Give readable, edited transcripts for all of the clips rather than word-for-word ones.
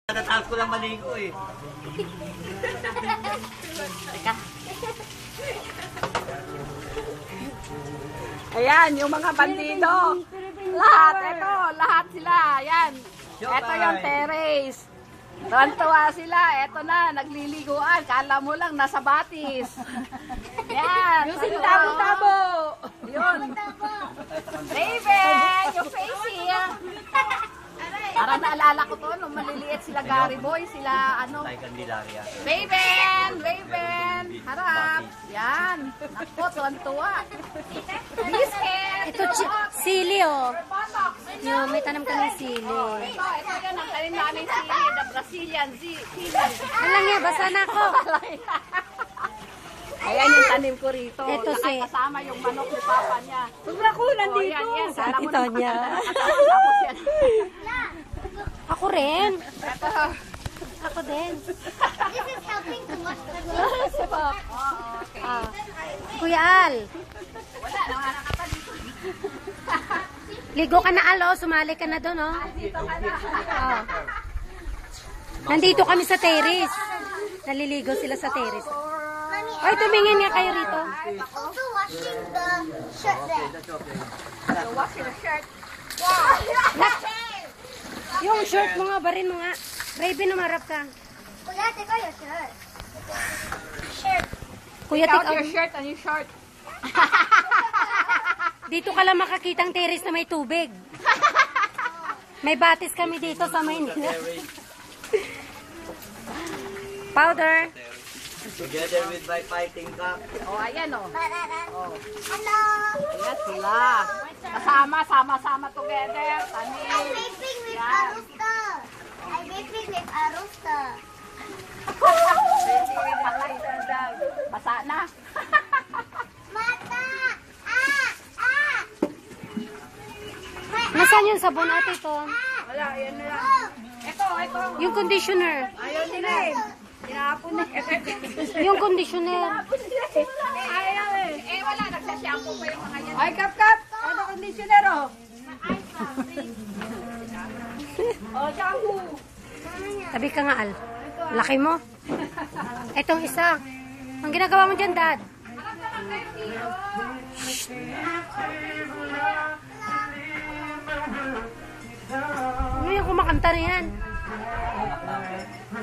Natatakot ko lang maligo eh. Teka. Ayan, yung mga bandido. Lahat sila. Ayan. Ito yung terrace. Tuwan-tuwa sila. Ito na, nagliliguan. Kala mo lang, nasa batis. Yan. Yung sinitabo-tabo. Yun. Raven, yung facey. Para naalala ko to, nung maliliit sila Gary Boy, sila ano. Raven, harap. Yan. Naku, tuwan-tuwa. Biscuit. Ito, sili oh. Yo, may tanam kami sili. Ito yan, ang tanim namin sili, the Brazilian sili. Alam niya, basa na ako. Ayan yung tanim ko rito. Ito si... Kasama yung manok ni Papa niya. Sobra ko nandito. Yan. Ito niya. Tapos yan. Ako rin. Ito. Ako din. This is helping to wash the clothes. Okay. Kuya Al. Wala, nawanan ka pa dito. Ligo ka na Al, oh. Sumali ka na doon, oh. Dito ka na. Oh. Nandito kami sa terrace. Naliligo sila sa terrace. Ay, tumingin nga kayo rito. Also washing the shirt there. So, wash your shirt. Yung shirt mo nga, barin mo nga. Raven, umarap ka. Kuya, take out your shirt. Shirt. Kuya, Take out take your out. shirt and your short. Dito ka lang makakitang terrace na may tubig. May batis kami dito sa Maynila. Powder. Together with my fighting cock. Oh, ayan oh. Hello. Ayan sila. Sama together. I'm Tanim. vaping with a Yan. rooster. I'm vaping with a rooster. Basa na. Mata! Ah! Ah! Nasaan yung sabon ate ito? Wala, ayan na lang. Oh! Ito. Yung conditioner. Ayun nila eh. Tinapon na. Yung conditioner. Ayaw eh. Eh wala, nagsashampoo pa yung mga yan. Ay, kap. Ano conditioner oh? Oh, shampoo. Tabi ka nga Al. Laki mo. Etong isa. Ang ginagawa mo dyan, Dad? Ano yung kumakanta na yan?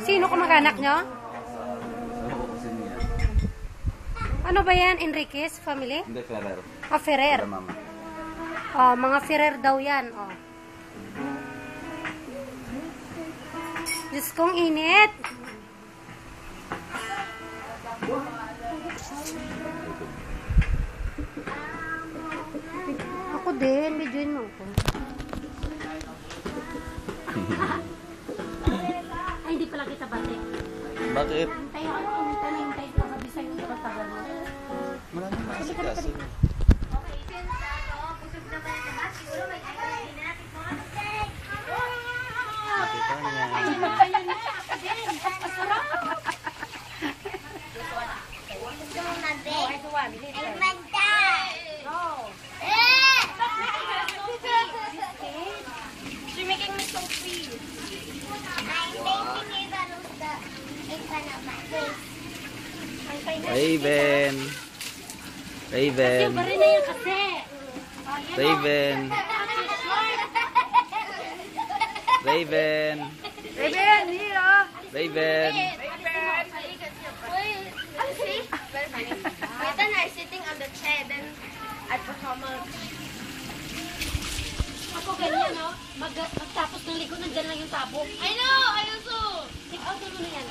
Sino kamag-anak nyo? Ano ba yan? Enriquez family? Hindi, Ferrer. Ah, Ferrer. Mama. Oh, mga Ferrer daw yan. Oh. Diyos kong init. Ako din. Videoin mo ako. Ay, hindi pala kita bate. Bakit? Hintay ako. Hintay ka. Sabi sa'yo yung pagtagal mo. Marami kasi kasi. Nakita niya. And my dad! Eh! She's making me so free. I'm making it a rooster in front of my face. Raven. Raven. Bari na yan kasi. Raven. Raven. Raven, here oh. Raven. Wait, then I'm sitting on the chair, then I perform a... Ako ganyan, no? Magtapos ng ligo, nandyan lang yung tabo. I know! I also... Take out mo na yan.